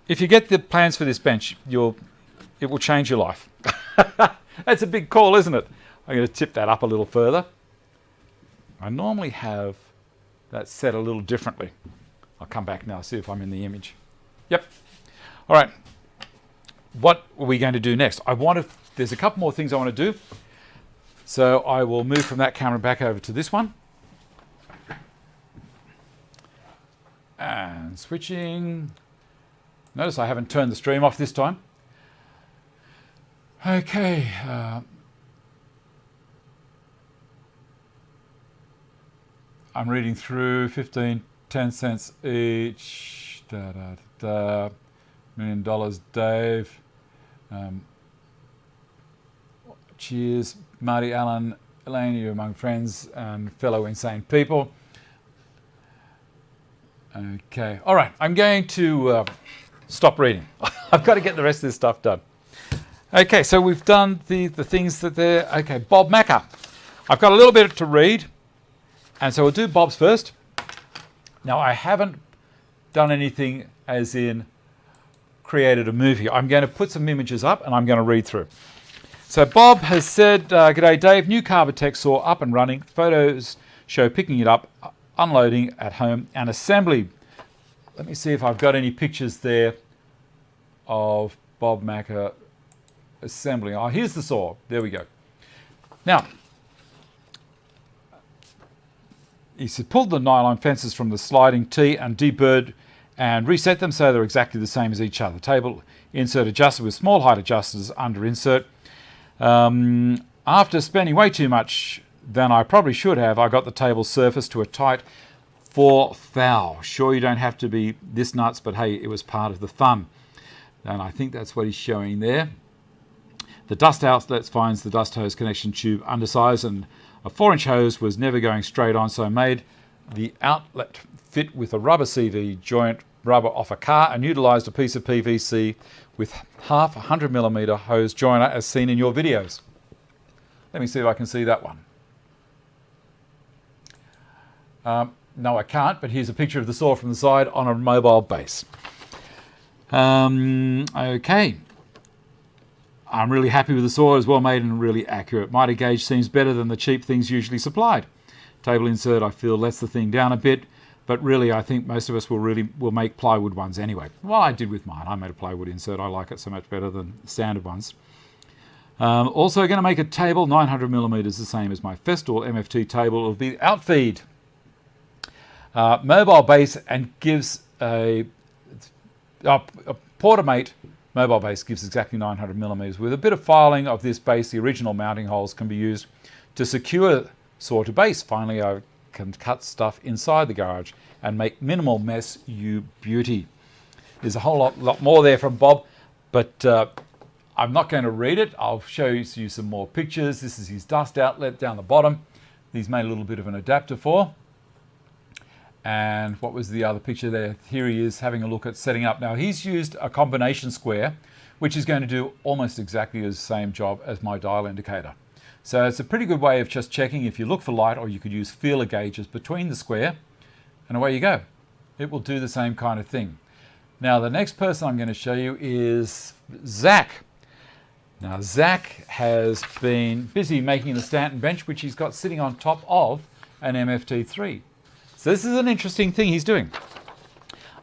S1: if you get the plans for this bench, it will change your life. That's a big call, isn't it? I'm going to tip that up a little further. I normally have that set a little differently. I'll come back now, see if I'm in the image. Yep. All right. What are we going to do next? There's a couple more things I want to do. So I will move from that camera back over to this one. And switching. Notice I haven't turned the stream off this time. Okay. I'm reading through 15, 10 cents each. $1 million, Dave. Cheers, Marty Allen, Elaine, you among friends and fellow insane people. Okay, all right, I'm going to stop reading. I've got to get the rest of this stuff done. Okay, so we've done the things that they're... Okay, Bob Macca. I've got a little bit to read, and so we'll do Bob's first. Now, I haven't done anything as in created a movie. I'm going to put some images up and I'm going to read through. So Bob has said, G'day Dave, new Carbotech saw up and running. Photos show picking it up, unloading at home and assembly. Let me see if I've got any pictures there of Bob Macca assembling. Oh, here's the saw. There we go. Now, he said, pulled the nylon fences from the sliding T and deburred and reset them so they're exactly the same as each other. Table insert adjusted with small height adjusters under insert. After spending way too much than I probably should have, I got the table surface to a tight for thou. Sure, you don't have to be this nuts, but hey, it was part of the fun. And I think that's what he's showing there. The dust outlet finds the dust hose connection tube undersized, and a 4-inch hose was never going straight on, so I made the outlet fit with a rubber CV joint rubber off a car and utilised a piece of PVC with half 100mm hose joiner as seen in your videos. Let me see if I can see that one. No, I can't, but here's a picture of the saw from the side on a mobile base. Okay. I'm really happy with the saw. It's well made and really accurate. Mitre gauge seems better than the cheap things usually supplied. Table insert, I feel, lets the thing down a bit, but really I think most of us will make plywood ones anyway. Well, I did with mine. I made a plywood insert. I like it so much better than standard ones. Also going to make a table, 900mm, the same as my Festool MFT table. It'll be outfeed. Mobile base, and gives a Portamate mobile base gives exactly 900mm. With a bit of filing of this base, the original mounting holes can be used to secure saw to base. Finally, I can cut stuff inside the garage and make minimal mess, you beauty. There's a whole lot more there from Bob, but I'm not going to read it. I'll show you some more pictures. This is his dust outlet down the bottom. He's made a little bit of an adapter for. And what was the other picture there? Here he is having a look at setting up. Now he's used a combination square, which is going to do almost exactly the same job as my dial indicator. So it's a pretty good way of just checking if you look for light, or you could use feeler gauges between the square, and away you go. It will do the same kind of thing. Now the next person I'm going to show you is Zach. Now Zach has been busy making the Stanton bench, which he's got sitting on top of an MFT3. So this is an interesting thing he's doing.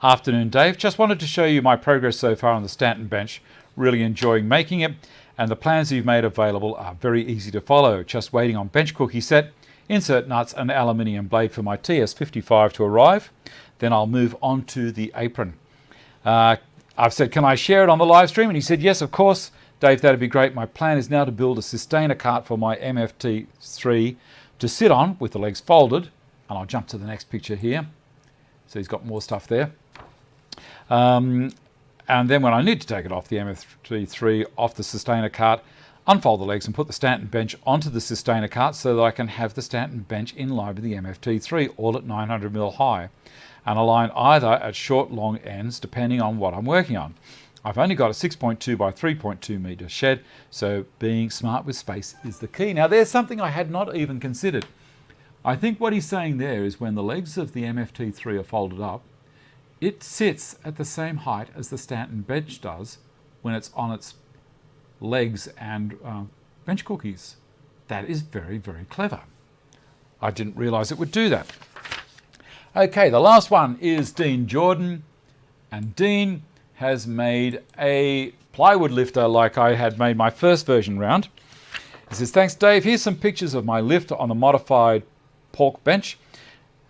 S1: Afternoon, Dave. Just wanted to show you my progress so far on the Stanton bench. Really enjoying making it, and the plans you've made available are very easy to follow. Just waiting on bench cookie set, insert nuts and aluminium blade for my TS55 to arrive. Then I'll move on to the apron. I've said, can I share it on the live stream? And he said, yes, of course, Dave, that'd be great. My plan is now to build a sustainer cart for my MFT3 to sit on with the legs folded. And I'll jump to the next picture here. So he's got more stuff there. And then when I need to take it off the MFT3, off the sustainer cart, unfold the legs and put the Stanton bench onto the sustainer cart so that I can have the Stanton bench in line with the MFT3, all at 900mm high, and align either at short, long ends, depending on what I'm working on. I've only got a 6.2 by 3.2 meter shed, so being smart with space is the key. Now there's something I had not even considered. I think what he's saying there is when the legs of the MFT3 are folded up, it sits at the same height as the Stanton bench does when it's on its legs and bench cookies. That is very, very clever. I didn't realize it would do that. Okay, the last one is Dean Jordan, and Dean has made a plywood lifter like I had made my first version round. He says, thanks Dave, here's some pictures of my lift on the modified pork bench.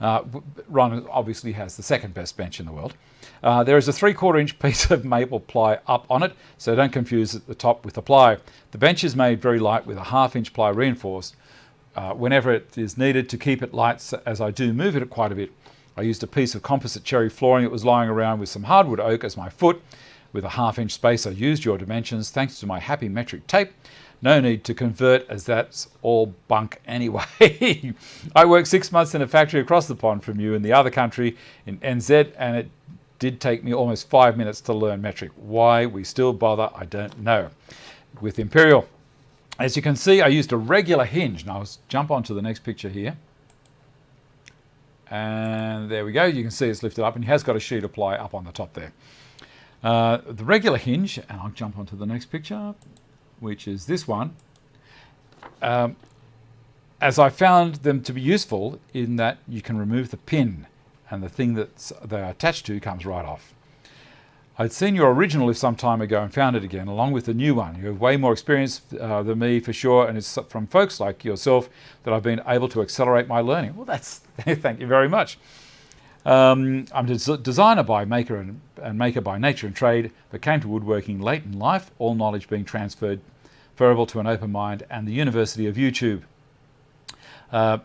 S1: Ron obviously has the second best bench in the world. There is a 3/4 inch piece of maple ply up on it, so don't confuse at the top with the ply. The bench is made very light with a 1/2 inch ply reinforced whenever it is needed to keep it light, as I do move it quite a bit. I used a piece of composite cherry flooring that was lying around with some hardwood oak as my foot. With a 1/2 inch space, I used your dimensions thanks to my happy metric tape. No need to convert, as that's all bunk anyway. I worked 6 months in a factory across the pond from you in the other country in NZ, and it did take me almost 5 minutes to learn metric. Why we still bother, I don't know. With Imperial, as you can see, I used a regular hinge. Now let's jump on to the next picture here. And there we go. You can see it's lifted up, and he has got a sheet of ply up on the top there. The regular hinge, and I'll jump onto the next picture, which is this one, as I found them to be useful in that you can remove the pin and the thing that they're attached to comes right off. I'd seen your original lift some time ago and found it again along with the new one. You have way more experience than me for sure, and it's from folks like yourself that I've been able to accelerate my learning. Well, that's thank you very much. I'm a designer by maker and maker by nature and trade, but came to woodworking late in life, all knowledge being transferable to an open mind and the University of YouTube. And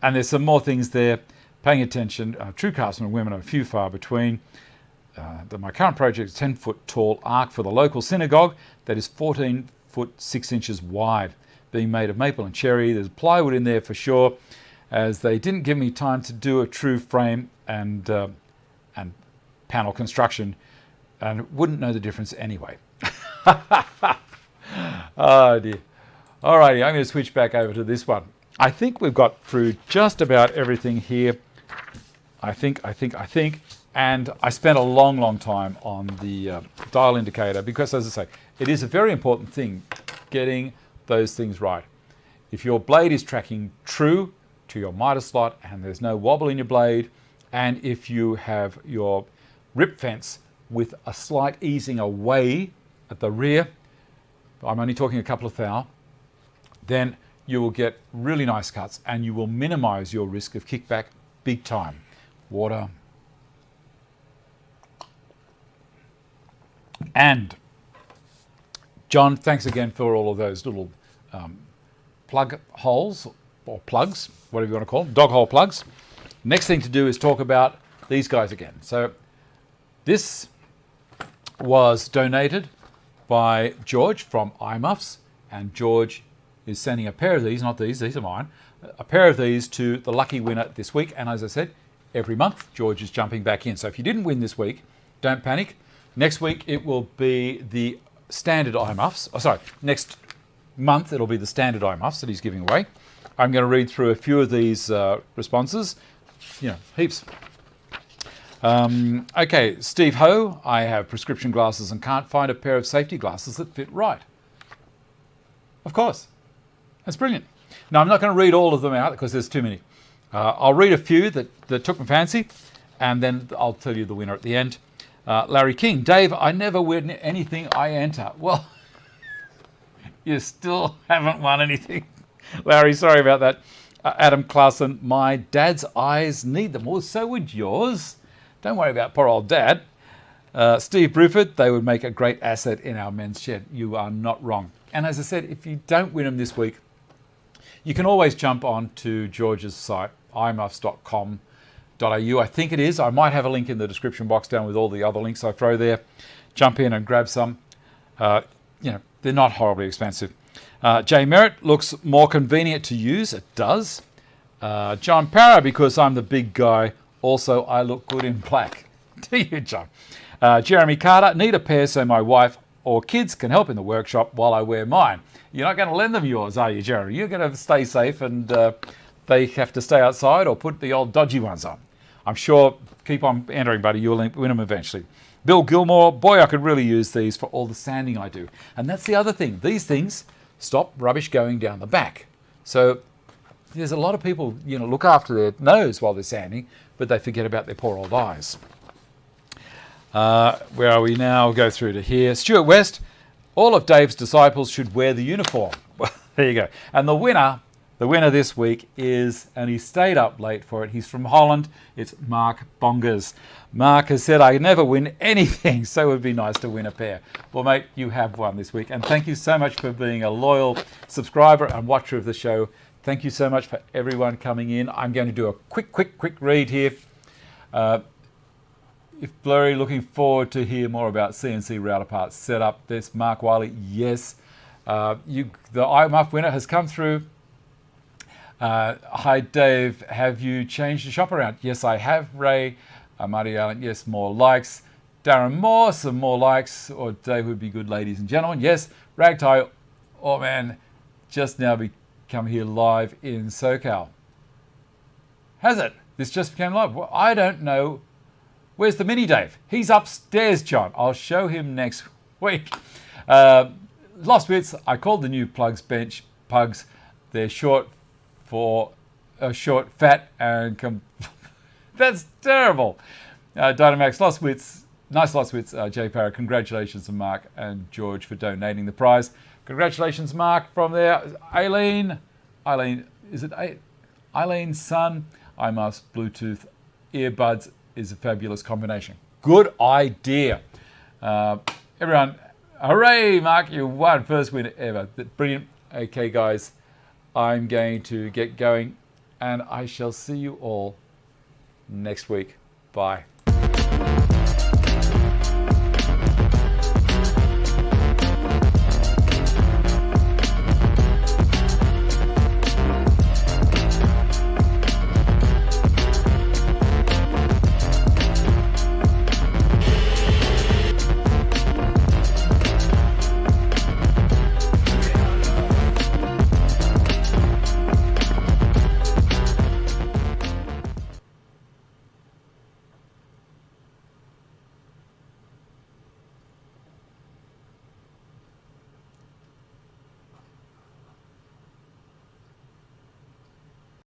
S1: there's some more things there. paying attention. True craftsmen and women are few far between. My current project is a 10-foot tall ark for the local synagogue that is 14 foot 6 inches wide, being made of maple and cherry. There's plywood in there for sure, as they didn't give me time to do a true frame and panel construction, and wouldn't know the difference anyway. Oh dear. Alrighty, I'm going to switch back over to this one. I think we've got through just about everything here. I think. And I spent a long time on the dial indicator because, as I say, it is a very important thing, getting those things right. If your blade is tracking true to your miter slot and there's no wobble in your blade, and if you have your rip fence with a slight easing away at the rear, I'm only talking a couple of thou, then you will get really nice cuts and you will minimize your risk of kickback big time. Water. And John, thanks again for all of those little plug holes or plugs, whatever you want to call them, dog hole plugs. Next thing to do is talk about these guys again. So this was donated by George from Eyemuffs, and George is sending a pair of these, not these are mine, a pair of these to the lucky winner this week. And as I said, every month George is jumping back in. So if you didn't win this week, don't panic. Next week it will be the standard Eyemuffs. Oh, sorry, next month it'll be the standard Eyemuffs that he's giving away. I'm going to read through a few of these responses. Heaps. Okay, Steve Ho, I have prescription glasses and can't find a pair of safety glasses that fit right. Of course. That's brilliant. Now, I'm not going to read all of them out because there's too many. I'll read a few that took my fancy, and then I'll tell you the winner at the end. Larry King, Dave, I never win anything I enter. Well, you still haven't won anything. Larry, sorry about that. Adam Claassen, my dad's eyes need them. Well, so would yours. Don't worry about poor old dad. Steve Bruford, they would make a great asset in our men's shed. You are not wrong. And as I said, if you don't win them this week, you can always jump on to George's site, eyemuffs.com.au. I think it is. I might have a link in the description box down with all the other links I throw there. Jump in and grab some. They're not horribly expensive. Jay Merritt, looks more convenient to use. It does. John Parra, because I'm the big guy. Also, I look good in black. Do you, John? Jeremy Carter, need a pair so my wife or kids can help in the workshop while I wear mine. You're not going to lend them yours, are you, Jeremy? You're going to stay safe and they have to stay outside or put the old dodgy ones on. I'm sure, keep on entering, buddy, you'll win them eventually. Bill Gilmore, boy, I could really use these for all the sanding I do. And that's the other thing. These things stop rubbish going down the back. So there's a lot of people, look after their nose while they're sanding, but they forget about their poor old eyes. Where are we now? We'll go through to here. Stuart West, all of Dave's disciples should wear the uniform. Well, there you go. And the winner this week is, and he stayed up late for it, he's from Holland, it's Mark Bongers. Mark has said, I never win anything, so it would be nice to win a pair. Well, mate, you have one this week. And thank you so much for being a loyal subscriber and watcher of the show. Thank you so much for everyone coming in. I'm going to do a quick read here. If Blurry, looking forward to hear more about CNC router parts setup. This Mark Wiley, yes. The Eyemuff winner has come through. Hi Dave, have you changed the shop around? Yes, I have. Ray, Marty Allen, yes, more likes. Darren Moore, some more likes. Or Dave would be good, ladies and gentlemen. Yes, Ragtie, oh man, just now come here live in SoCal. Has it? This just became live. Well, I don't know. Where's the mini Dave? He's upstairs, John. I'll show him next week. Lost Wits, I called the new plugs bench pugs. They're short for short, fat, and that's terrible. Dynamax, Lost Wits, nice Lost Wits, Jay Parra. Congratulations to Mark and George for donating the prize. Congratulations, Mark, from there. Aileen, is it Eileen's son? Eyemuffs Bluetooth earbuds is a fabulous combination. Good idea. Everyone, hooray, Mark, you won. First winner ever. Brilliant. Okay, guys, I'm going to get going, and I shall see you all next week. Bye.